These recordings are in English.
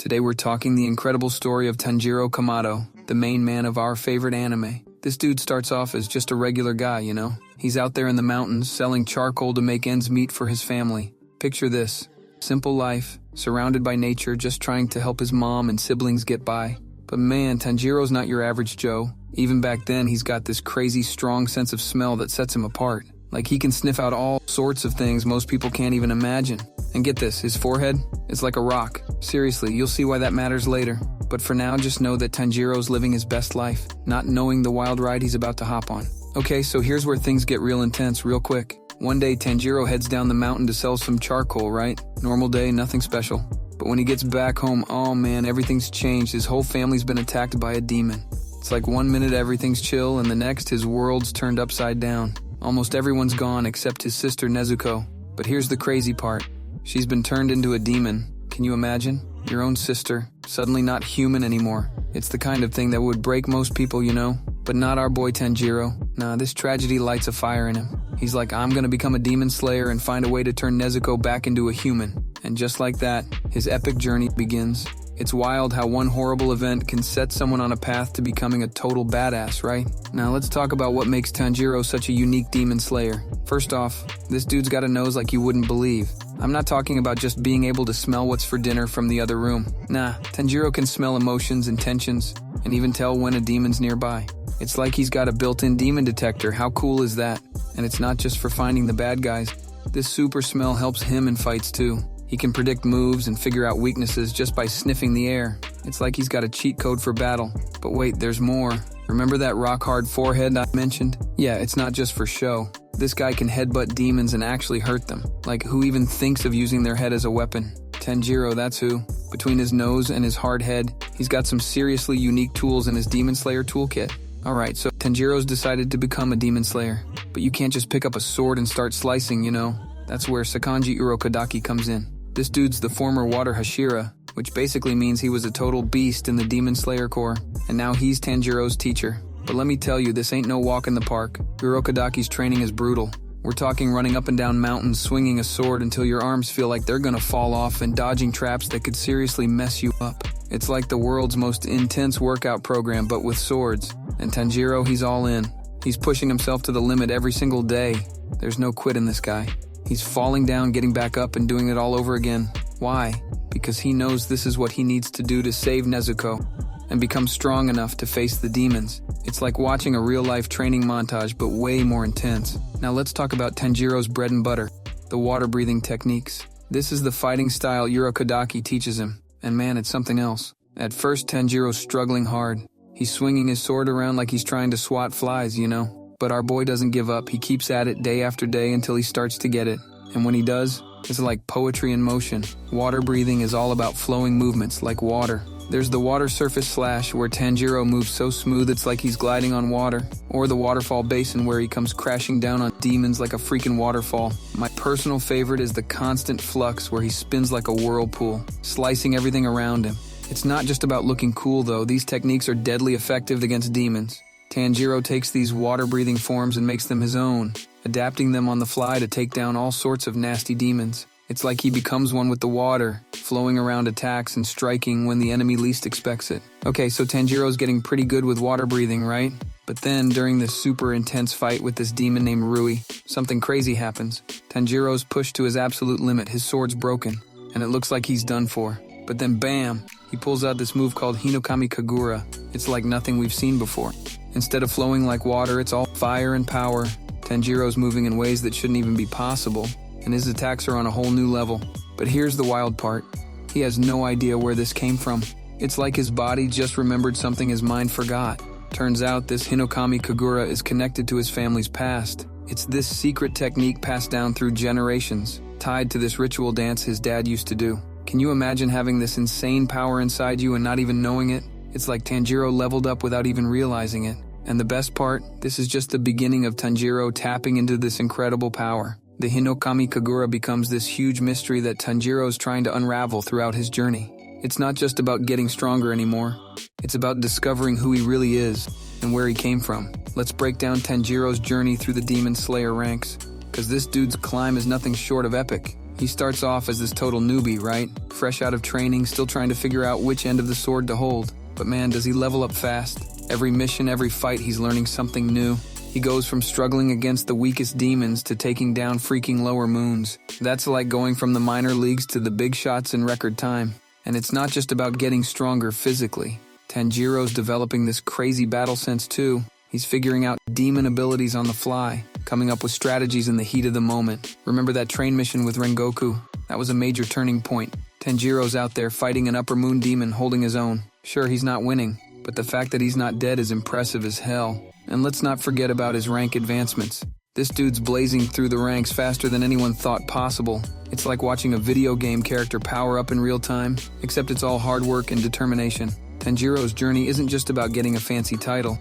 Today we're talking the incredible story of Tanjiro Kamado, the main man of our favorite anime. This dude starts off as just a regular guy, you know? He's out there in the mountains selling charcoal to make ends meet for his family. Picture this. Simple life, surrounded by nature, just trying to help his mom and siblings get by. But man, Tanjiro's not your average Joe. Even back then, he's got this crazy strong sense of smell that sets him apart. Like he can sniff out all sorts of things most people can't even imagine. And get this, his forehead is like a rock. Seriously, you'll see why that matters later. But for now, just know that Tanjiro's living his best life, not knowing the wild ride he's about to hop on. Okay, so here's where things get real intense real quick. One day, Tanjiro heads down the mountain to sell some charcoal, right? Normal day, nothing special. But when he gets back home, oh man, everything's changed. His whole family's been attacked by a demon. It's like one minute everything's chill, and the next his world's turned upside down. Almost everyone's gone except his sister Nezuko. But here's the crazy part. She's been turned into a demon. Can you imagine? Your own sister, suddenly not human anymore. It's the kind of thing that would break most people, you know? But not our boy Tanjiro. Nah, this tragedy lights a fire in him. He's like, I'm gonna become a demon slayer and find a way to turn Nezuko back into a human. And just like that, his epic journey begins. It's wild how one horrible event can set someone on a path to becoming a total badass, right? Now let's talk about what makes Tanjiro such a unique demon slayer. First off, this dude's got a nose like you wouldn't believe. I'm not talking about just being able to smell what's for dinner from the other room. Nah, Tanjiro can smell emotions and tensions, and even tell when a demon's nearby. It's like he's got a built-in demon detector. How cool is that? And it's not just for finding the bad guys. This super smell helps him in fights too. He can predict moves and figure out weaknesses just by sniffing the air. It's like he's got a cheat code for battle. But wait, there's more. Remember that rock-hard forehead I mentioned? Yeah, it's not just for show. This guy can headbutt demons and actually hurt them. Like, who even thinks of using their head as a weapon? Tanjiro, that's who. Between his nose and his hard head, he's got some seriously unique tools in his Demon Slayer toolkit. Alright, so Tanjiro's decided to become a Demon Slayer. But you can't just pick up a sword and start slicing, you know? That's where Sakanji Urokodaki comes in. This dude's the former water Hashira, which basically means he was a total beast in the Demon Slayer Corps, and now he's Tanjiro's teacher. But let me tell you, this ain't no walk in the park. Urokodaki's training is brutal. We're talking running up and down mountains, swinging a sword until your arms feel like they're gonna fall off, and dodging traps that could seriously mess you up. It's like the world's most intense workout program, but with swords. And Tanjiro, he's all in. He's pushing himself to the limit every single day. There's no quit in this guy. He's falling down, getting back up, and doing it all over again. Why? Because he knows this is what he needs to do to save Nezuko and become strong enough to face the demons. It's like watching a real-life training montage, but way more intense. Now let's talk about Tanjiro's bread and butter, the water-breathing techniques. This is the fighting style Urokodaki teaches him, and man, it's something else. At first, Tanjiro's struggling hard. He's swinging his sword around like he's trying to swat flies, you know? But our boy doesn't give up. He keeps at it day after day until he starts to get it. And when he does, it's like poetry in motion. Water breathing is all about flowing movements like water. There's the water surface slash where Tanjiro moves so smooth it's like he's gliding on water. Or the waterfall basin where he comes crashing down on demons like a freaking waterfall. My personal favorite is the constant flux where he spins like a whirlpool, slicing everything around him. It's not just about looking cool though. These techniques are deadly effective against demons. Tanjiro takes these water-breathing forms and makes them his own, adapting them on the fly to take down all sorts of nasty demons. It's like he becomes one with the water, flowing around attacks and striking when the enemy least expects it. Okay, so Tanjiro's getting pretty good with water breathing, right? But then, during this super intense fight with this demon named Rui, something crazy happens. Tanjiro's pushed to his absolute limit, his sword's broken, and it looks like he's done for. But then bam, he pulls out this move called Hinokami Kagura. It's like nothing we've seen before. Instead of flowing like water, it's all fire and power. Tanjiro's moving in ways that shouldn't even be possible, and his attacks are on a whole new level. But here's the wild part. He has no idea where this came from. It's like his body just remembered something his mind forgot. Turns out this Hinokami Kagura is connected to his family's past. It's this secret technique passed down through generations, tied to this ritual dance his dad used to do. Can you imagine having this insane power inside you and not even knowing it? It's like Tanjiro leveled up without even realizing it. And the best part, this is just the beginning of Tanjiro tapping into this incredible power. The Hinokami Kagura becomes this huge mystery that Tanjiro's trying to unravel throughout his journey. It's not just about getting stronger anymore. It's about discovering who he really is and where he came from. Let's break down Tanjiro's journey through the Demon Slayer ranks, because this dude's climb is nothing short of epic. He starts off as this total newbie, right? Fresh out of training, still trying to figure out which end of the sword to hold. But man, does he level up fast. Every mission, every fight, he's learning something new. He goes from struggling against the weakest demons to taking down freaking lower moons. That's like going from the minor leagues to the big shots in record time. And it's not just about getting stronger physically. Tanjiro's developing this crazy battle sense too. He's figuring out demon abilities on the fly, coming up with strategies in the heat of the moment. Remember that train mission with Rengoku? That was a major turning point. Tanjiro's out there fighting an upper moon demon holding his own. Sure, he's not winning, but the fact that he's not dead is impressive as hell. And let's not forget about his rank advancements. This dude's blazing through the ranks faster than anyone thought possible. It's like watching a video game character power up in real time, except it's all hard work and determination. Tanjiro's journey isn't just about getting a fancy title.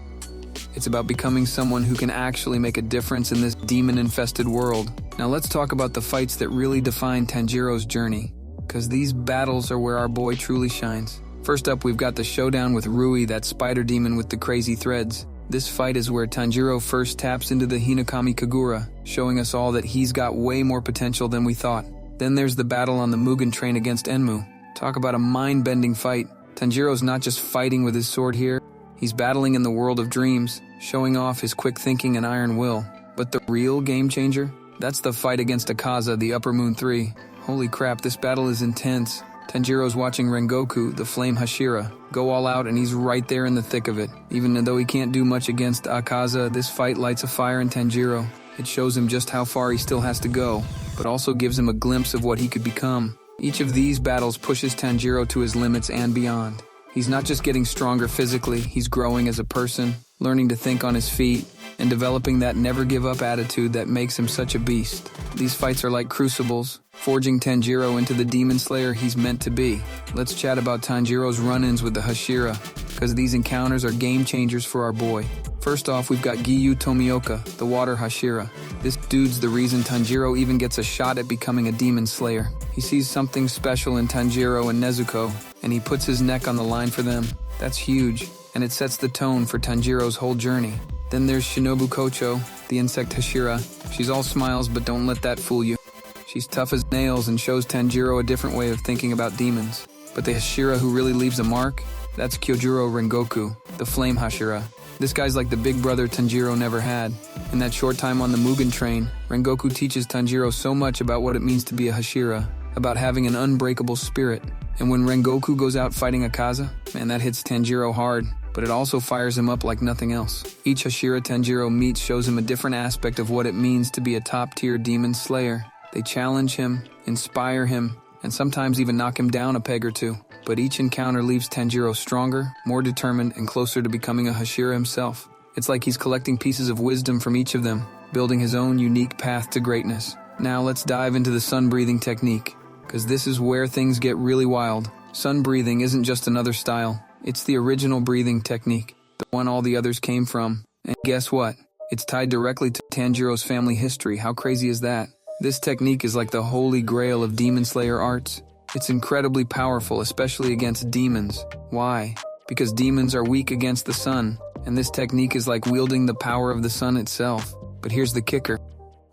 It's about becoming someone who can actually make a difference in this demon-infested world. Now let's talk about the fights that really define Tanjiro's journey, because these battles are where our boy truly shines. First up, we've got the showdown with Rui, that spider demon with the crazy threads. This fight is where Tanjiro first taps into the Hinokami Kagura, showing us all that he's got way more potential than we thought. Then there's the battle on the Mugen train against Enmu. Talk about a mind-bending fight. Tanjiro's not just fighting with his sword here, he's battling in the world of dreams, showing off his quick thinking and iron will. But the real game changer? That's the fight against Akaza, the Upper Moon 3. Holy crap, this battle is intense. Tanjiro's watching Rengoku, the flame Hashira, go all out, and he's right there in the thick of it. Even though he can't do much against Akaza, this fight lights a fire in Tanjiro. It shows him just how far he still has to go, but also gives him a glimpse of what he could become. Each of these battles pushes Tanjiro to his limits and beyond. He's not just getting stronger physically, he's growing as a person, learning to think on his feet, and developing that never-give-up attitude that makes him such a beast. These fights are like crucibles, forging Tanjiro into the demon slayer he's meant to be. Let's chat about Tanjiro's run-ins with the Hashira, because these encounters are game-changers for our boy. First off, we've got Giyu Tomioka, the water Hashira. This dude's the reason Tanjiro even gets a shot at becoming a demon slayer. He sees something special in Tanjiro and Nezuko, and he puts his neck on the line for them. That's huge, and it sets the tone for Tanjiro's whole journey. Then there's Shinobu Kocho, the insect Hashira. She's all smiles, but don't let that fool you. She's tough as nails and shows Tanjiro a different way of thinking about demons. But the Hashira who really leaves a mark? That's Kyojuro Rengoku, the flame Hashira. This guy's like the big brother Tanjiro never had. In that short time on the Mugen train, Rengoku teaches Tanjiro so much about what it means to be a Hashira, about having an unbreakable spirit. And when Rengoku goes out fighting Akaza, man, that hits Tanjiro hard, but it also fires him up like nothing else. Each Hashira Tanjiro meets shows him a different aspect of what it means to be a top-tier demon slayer. They challenge him, inspire him, and sometimes even knock him down a peg or two. But each encounter leaves Tanjiro stronger, more determined, and closer to becoming a Hashira himself. It's like he's collecting pieces of wisdom from each of them, building his own unique path to greatness. Now let's dive into the sun-breathing technique, because this is where things get really wild. Sun-breathing isn't just another style. It's the original breathing technique, the one all the others came from. And guess what? It's tied directly to Tanjiro's family history. How crazy is that? This technique is like the holy grail of demon slayer arts. It's incredibly powerful, especially against demons. Why? Because demons are weak against the sun, and this technique is like wielding the power of the sun itself. But here's the kicker.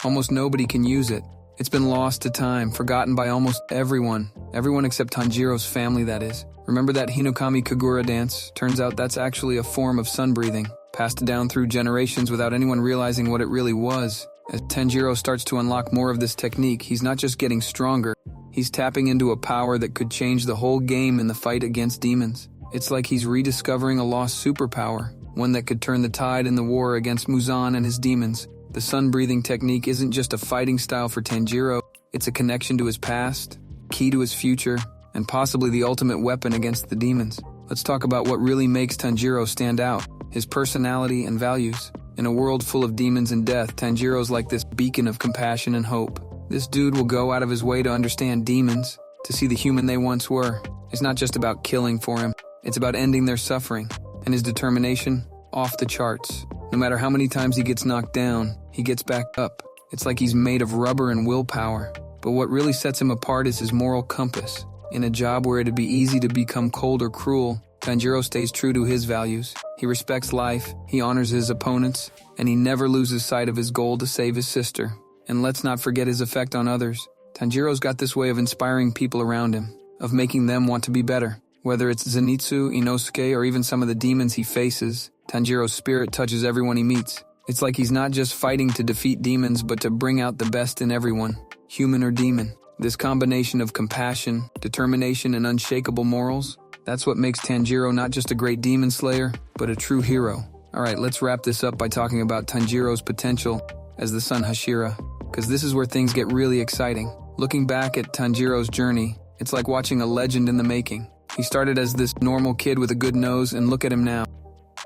Almost nobody can use it. It's been lost to time, forgotten by almost everyone. Everyone except Tanjiro's family, that is. Remember that Hinokami Kagura dance? Turns out that's actually a form of sun breathing, passed down through generations without anyone realizing what it really was. As Tanjiro starts to unlock more of this technique, he's not just getting stronger, he's tapping into a power that could change the whole game in the fight against demons. It's like he's rediscovering a lost superpower, one that could turn the tide in the war against Muzan and his demons. The sun-breathing technique isn't just a fighting style for Tanjiro, it's a connection to his past, key to his future, and possibly the ultimate weapon against the demons. Let's talk about what really makes Tanjiro stand out, his personality and values. In a world full of demons and death, Tanjiro's like this beacon of compassion and hope. This dude will go out of his way to understand demons, to see the human they once were. It's not just about killing for him, it's about ending their suffering. And his determination, off the charts. No matter how many times he gets knocked down, he gets back up. It's like he's made of rubber and willpower. But what really sets him apart is his moral compass. In a job where it'd be easy to become cold or cruel, Tanjiro stays true to his values. He respects life, he honors his opponents, and he never loses sight of his goal to save his sister. And let's not forget his effect on others. Tanjiro's got this way of inspiring people around him, of making them want to be better. Whether it's Zenitsu, Inosuke, or even some of the demons he faces, Tanjiro's spirit touches everyone he meets. It's like he's not just fighting to defeat demons, but to bring out the best in everyone, human or demon. This combination of compassion, determination, and unshakable morals, that's what makes Tanjiro not just a great demon slayer, but a true hero. Alright, let's wrap this up by talking about Tanjiro's potential as the son Hashira, because this is where things get really exciting. Looking back at Tanjiro's journey, it's like watching a legend in the making. He started as this normal kid with a good nose, and look at him now.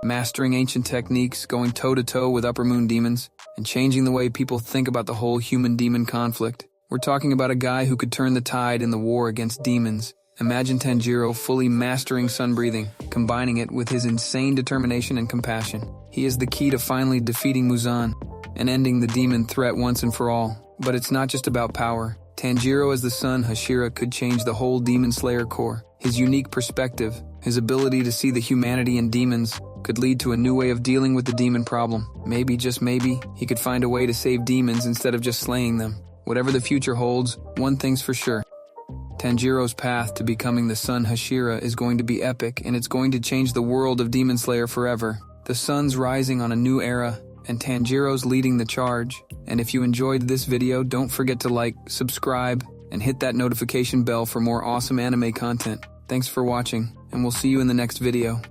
Mastering ancient techniques, going toe-to-toe with Upper Moon demons, and changing the way people think about the whole human-demon conflict. We're talking about a guy who could turn the tide in the war against demons. Imagine Tanjiro fully mastering sun breathing, combining it with his insane determination and compassion. He is the key to finally defeating Muzan and ending the demon threat once and for all. But it's not just about power. Tanjiro as the son Hashira could change the whole Demon Slayer core. His unique perspective, his ability to see the humanity in demons, could lead to a new way of dealing with the demon problem. Maybe, just maybe, he could find a way to save demons instead of just slaying them. Whatever the future holds, one thing's for sure. Tanjiro's path to becoming the son Hashira is going to be epic, and it's going to change the world of Demon Slayer forever. The sun's rising on a new era, and Tanjiro's leading the charge. And if you enjoyed this video, don't forget to like, subscribe, and hit that notification bell for more awesome anime content. Thanks for watching, and we'll see you in the next video.